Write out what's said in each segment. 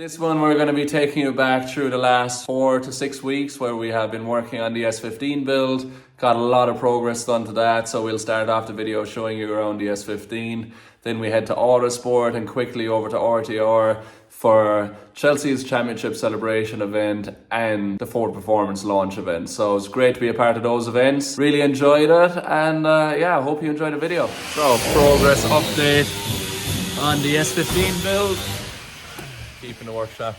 This one we're going to be taking you back through the last 4 to 6 weeks where we have been working on the S15 build. Got a lot of progress done to that, so we'll start off the video showing you around the S15. Then we head to Autosport and quickly over to RTR for Chelsea's Championship celebration event and the Ford Performance launch event. So it's great to be a part of those events. Really enjoyed it, and yeah, I hope you enjoyed the video. So, progress update on the S15 build. Keeping the workshop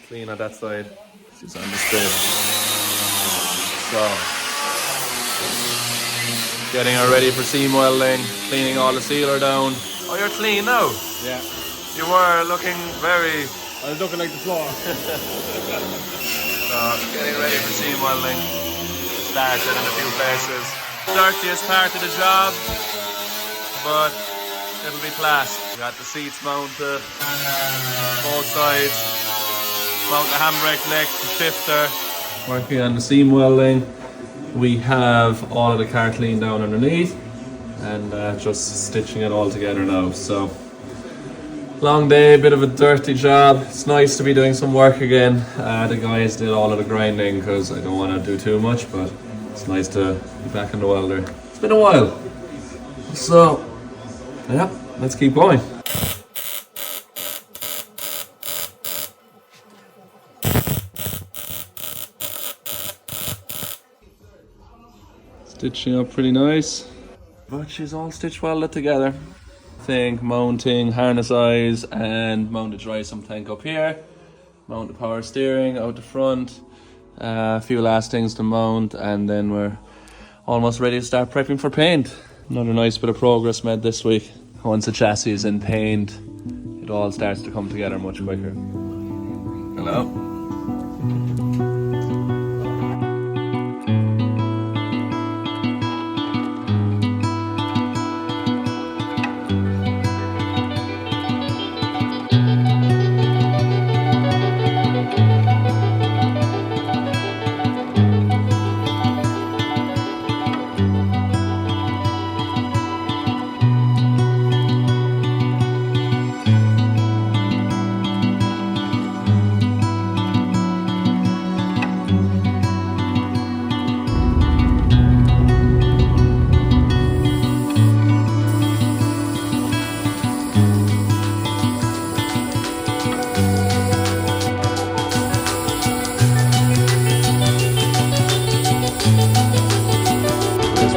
clean on that side. She's on the spit. So, getting her ready for seam welding, cleaning all the sealer down. Oh, you're clean now? Yeah. You were looking very... I was looking like the floor. So, getting ready for seam welding. Started in a few places. Dirtiest part of the job, but it'll be class. Got the seats mounted, both sides. Mount the handbrake neck, the shifter. Working on the seam welding. We have all of the car cleaned down underneath and just stitching it all together now. So, long day, bit of a dirty job. It's nice to be doing some work again. The guys did all of the grinding because I don't want to do too much, but it's nice to be back in the welder. It's been a while. So, yeah, let's keep going. Stitching up pretty nice, but she's all stitched welded together. Think mounting harness eyes and mount the dry sump tank up here. Mount the power steering out the front. A few last things to mount, and then we're almost ready to start prepping for paint. Another nice bit of progress made this week. Once the chassis is in paint, it all starts to come together much quicker. Hello.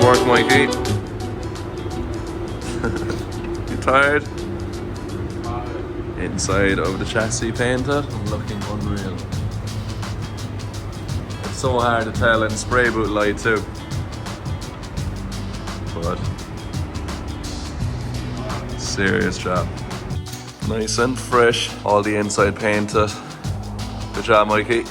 Work, Mikey. You tired? Inside of the chassis painted and looking unreal. It's so hard to tell in spray boot light too. But serious job. Nice and fresh. All the inside painted. Good job, Mikey.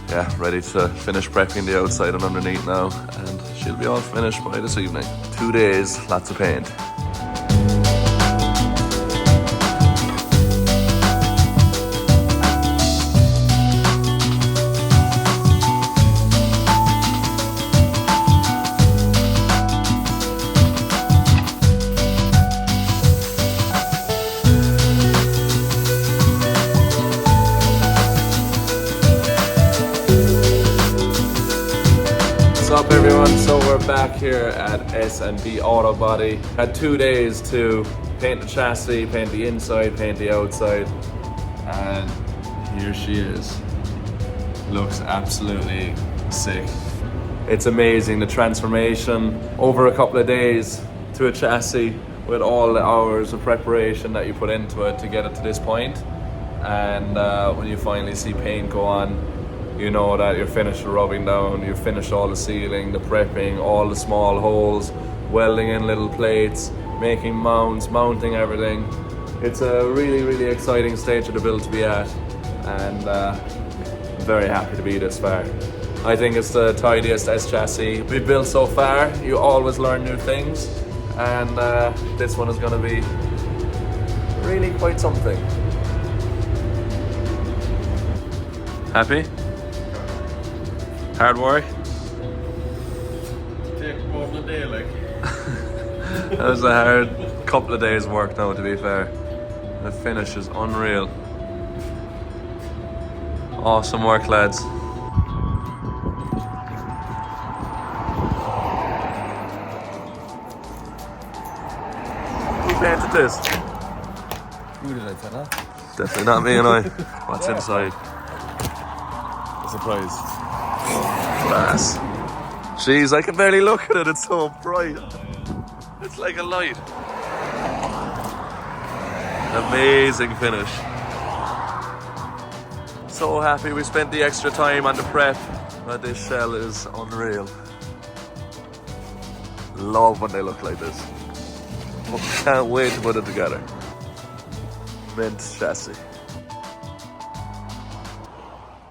Yeah, ready to finish prepping the outside and underneath now, and she'll be all finished by this evening. 2 days, lots of paint. What's up, everyone? So we're back here at S&B Auto Body. Had 2 days to paint the chassis, paint the inside, paint the outside, and here she is. Looks absolutely sick. It's amazing, the transformation over a couple of days to a chassis with all the hours of preparation that you put into it to get it to this point. And when you finally see paint go on, you know that you're finished the rubbing down, you've finished all the sealing, the prepping, all the small holes, welding in little plates, making mounts, mounting everything. It's a really, really exciting stage of the build to be at, and I'm very happy to be this far. I think it's the tidiest S chassis we've built so far. You always learn new things, and this one is going to be really quite something. Happy? Hard work? Take more of the day, like. That was a hard couple of days work now, to be fair. The finish is unreal. Awesome work, lads. Who painted this? You did, I fella. Definitely not me and I. What's inside? A surprise. Class. Jeez, I can barely look at it, it's so bright. It's like a light. Amazing finish. So happy we spent the extra time on the prep, but this shell is unreal. Love when they look like this. Can't wait to put it together. Mint chassis.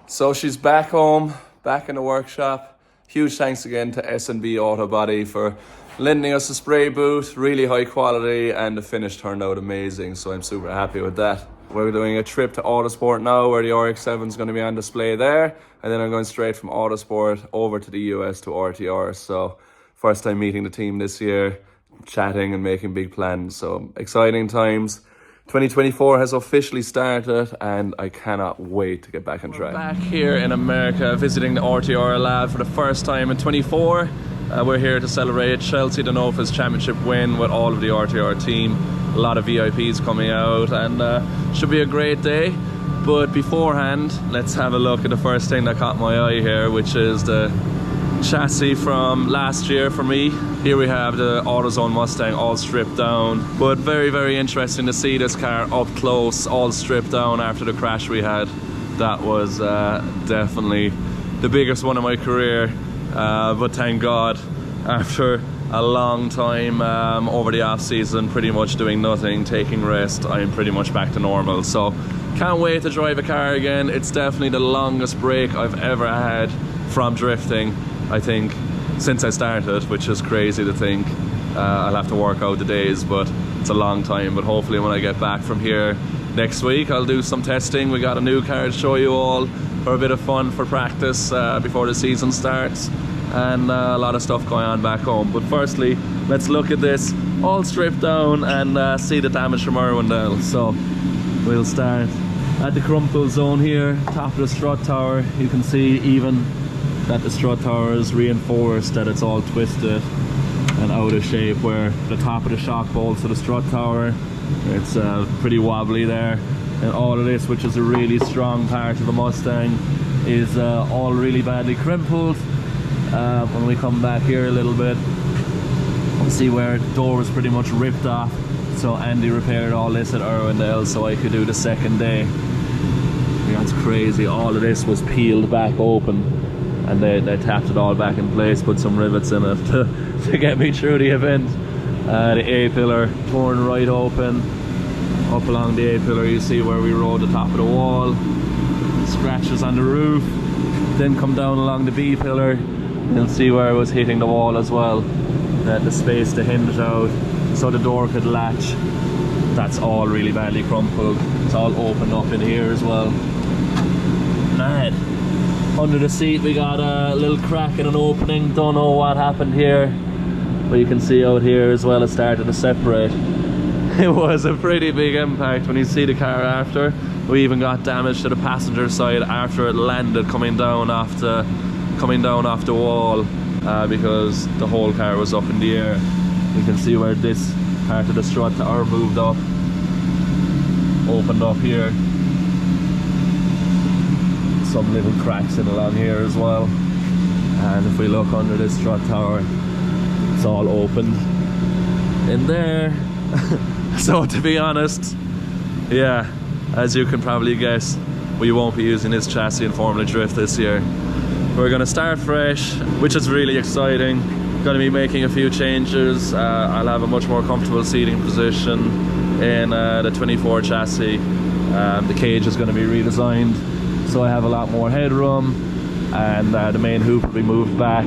So she's back home, back in the workshop. Huge thanks again to S&B Auto Body for lending us a spray boot, really high quality, and the finish turned out amazing, so I'm super happy with that. We're doing a trip to Autosport now, where the RX-7 is going to be on display there, and then I'm going straight from Autosport over to the US to RTR. So first time meeting the team this year, chatting and making big plans, so exciting times. 2024 has officially started and I cannot wait to get back on track. We're back here in America visiting the RTR lab for the first time in 24. We're here to celebrate Chelsea Denofa's championship win with all of the RTR team. A lot of VIPs coming out, and should be a great day. But beforehand, let's have a look at the first thing that caught my eye here, which is the chassis from last year for me. Here we have the AutoZone Mustang all stripped down, but very, very interesting to see this car up close, all stripped down after the crash we had. That was definitely the biggest one of my career, but thank God, after a long time over the off season, pretty much doing nothing, taking rest, I'm pretty much back to normal. So can't wait to drive a car again. It's definitely the longest break I've ever had from drifting, I think, since I started, which is crazy to think. I'll have to work out the days, but it's a long time. But hopefully when I get back from here next week, I'll do some testing. We got a new car to show you all for a bit of fun for practice before the season starts, and a lot of stuff going on back home. But firstly, let's look at this all stripped down and see the damage from Irwindale. So we'll start at the crumple zone here, top of the strut tower. You can see even that the strut tower is reinforced, that it's all twisted and out of shape, where the top of the shock bolts of the strut tower, it's pretty wobbly there. And all of this, which is a really strong part of the Mustang, is all really badly crimpled. When we come back here a little bit, we'll see where the door was pretty much ripped off. So Andy repaired all this at Irwindale so I could do the second day. Yeah, that's crazy. All of this was peeled back open, and they tapped it all back in place, put some rivets in it to get me through the event. The A-pillar torn right open. Up along the A-pillar you see where we rode the top of the wall. Scratches on the roof. Then come down along the B-pillar. You'll see where it was hitting the wall as well. The space to hinge out so the door could latch. That's all really badly crumpled. It's all opened up in here as well. Mad. Under the seat we got a little crack in an opening. Don't know what happened here, but you can see out here as well it started to separate. It was a pretty big impact when you see the car after. We even got damage to the passenger side after it landed, coming down off the wall, because the whole car was up in the air. You can see where this part of the strut tower moved up, opened up here. Some little cracks in along here as well, and if we look under this strut tower, it's all opened in there. So to be honest, yeah, as you can probably guess, we won't be using this chassis in Formula Drift this year. We're going to start fresh, which is really exciting. Going to be making a few changes. I'll have a much more comfortable seating position in the 24 chassis. The cage is going to be redesigned, so I have a lot more headroom, and the main hoop will be moved back.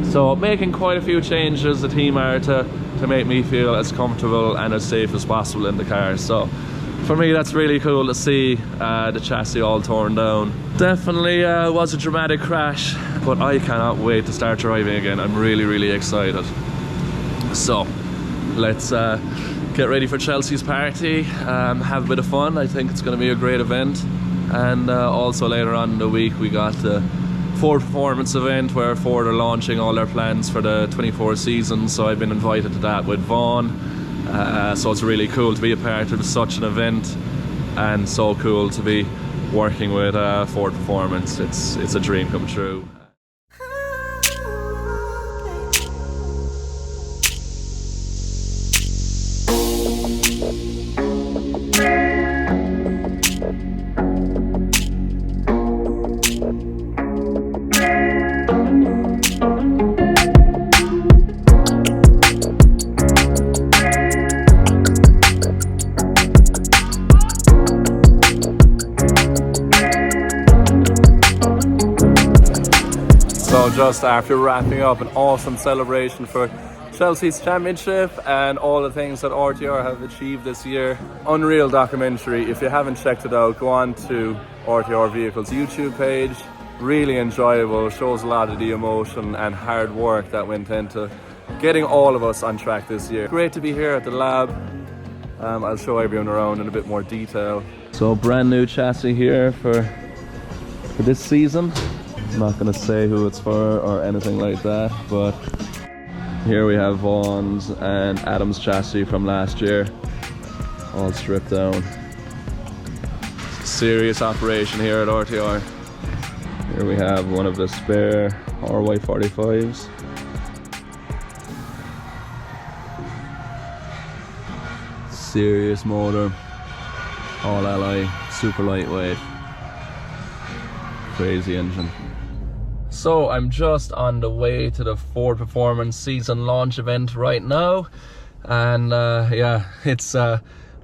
So making quite a few changes, the team are, to make me feel as comfortable and as safe as possible in the car. So for me, that's really cool to see the chassis all torn down. Definitely was a dramatic crash, but I cannot wait to start driving again. I'm really, really excited. So let's get ready for Chelsea's party, have a bit of fun. I think it's going to be a great event. And also later on in the week we got the Ford Performance event where Ford are launching all their plans for the 24 season, so I've been invited to that with Vaughn. So it's really cool to be a part of such an event, and so cool to be working with Ford Performance. It's a dream come true. So just after wrapping up an awesome celebration for Chelsea's Championship and all the things that RTR have achieved this year, unreal documentary. If you haven't checked it out, go on to RTR Vehicles YouTube page. Really enjoyable, shows a lot of the emotion and hard work that went into getting all of us on track this year. Great to be here at the lab. I'll show everyone around in a bit more detail. So brand new chassis here for this season. I'm not going to say who it's for or anything like that, but here we have Vaughn's and Adam's chassis from last year, all stripped down. Serious operation here at RTR. Here we have one of the spare RY45s. Serious motor, all alloy, super lightweight, crazy engine. So I'm just on the way to the Ford Performance season launch event right now, and yeah, it's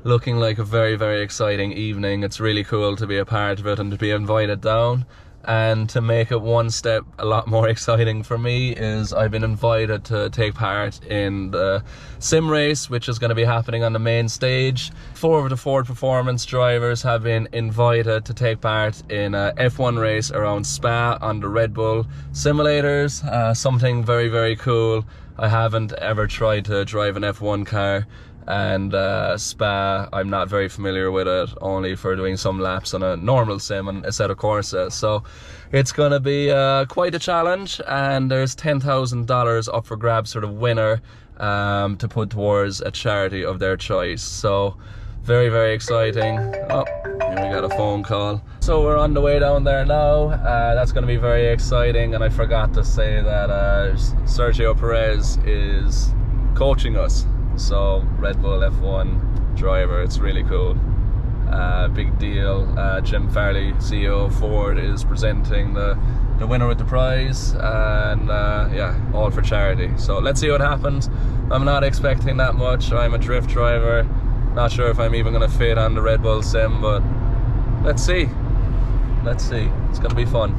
looking like a very, very exciting evening. It's really cool to be a part of it and to be invited down. And to make it one step a lot more exciting for me is I've been invited to take part in the sim race, which is going to be happening on the main stage. 4 of the Ford Performance drivers have been invited to take part in a F1 race around Spa on the Red Bull simulators. Something very, very cool. I haven't ever tried to drive an F1 car, and Spa, I'm not very familiar with it, only for doing some laps on a normal sim and a set of courses. So it's going to be quite a challenge, and there's $10,000 up for grabs for the winner to put towards a charity of their choice. So very, very exciting. Oh, here we got a phone call. So we're on the way down there now. That's going to be very exciting, and I forgot to say that Sergio Perez is coaching us. So Red Bull F1 driver, it's really cool. Big deal. Jim Farley, CEO of Ford, is presenting the winner with the prize, and yeah, all for charity. So let's see what happens. I'm not expecting that much. I'm a drift driver, not sure if I'm even going to fit on the Red Bull sim, but let's see. It's going to be fun.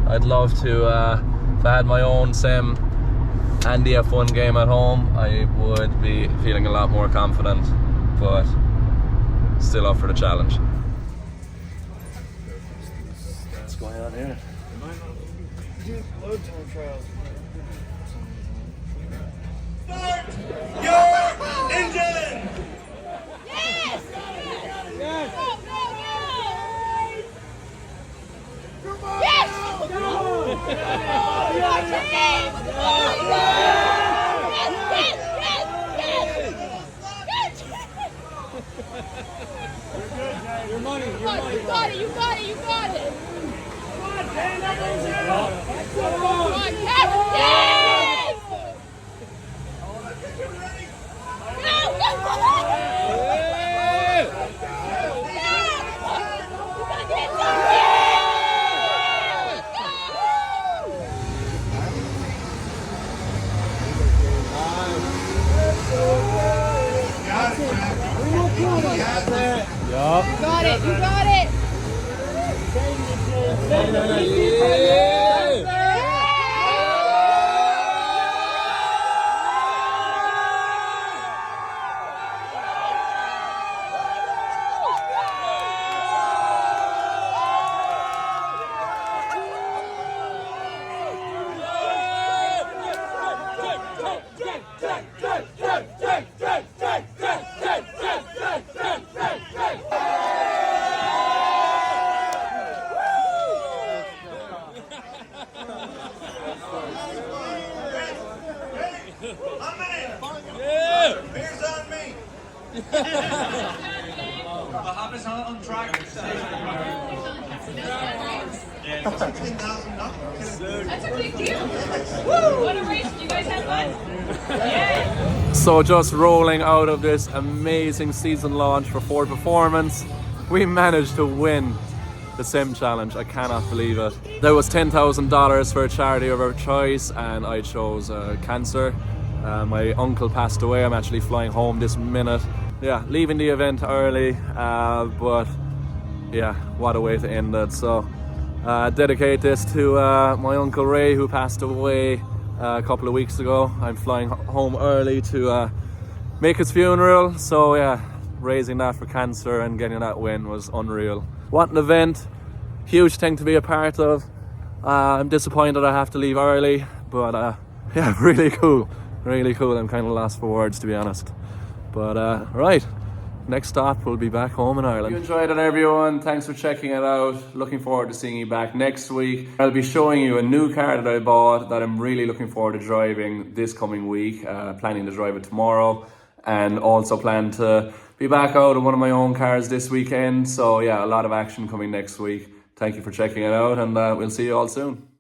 I'd love to, if I had my own sim and the F1 game at home, I would be feeling a lot more confident, but still up for the challenge. What's going on here? Load time trials. Start your engine! Yes! Yes! Go, go, go! Come on! Yes! Go! Yes! Your money, your money. You got it, you got it, you got it! Come on, stand up and zero! Come on, Kevin! Yes! Go, go! You got it, you got it! happens on track. That's a big deal. Woo! What a race. Did you guys have fun? Yeah. So just rolling out of this amazing season launch for Ford Performance, we managed to win the Sim Challenge. I cannot believe it. There was $10,000 for a charity of our choice, and I chose cancer. My uncle passed away. I'm actually flying home this minute. Yeah, leaving the event early, but yeah, what a way to end it. So dedicate this to my Uncle Ray, who passed away a couple of weeks ago. I'm flying home early to make his funeral. So yeah, raising that for cancer and getting that win was unreal. What an event, huge thing to be a part of. I'm disappointed I have to leave early, but yeah, really cool. I'm kind of lost for words, to be honest. But right, next stop, we'll be back home in Ireland. If you enjoyed it, everyone, thanks for checking it out. Looking forward to seeing you back next week. I'll be showing you a new car that I bought that I'm really looking forward to driving this coming week. Planning to drive it tomorrow, and also plan to be back out in one of my own cars this weekend. So yeah, a lot of action coming next week. Thank you for checking it out, and we'll see you all soon.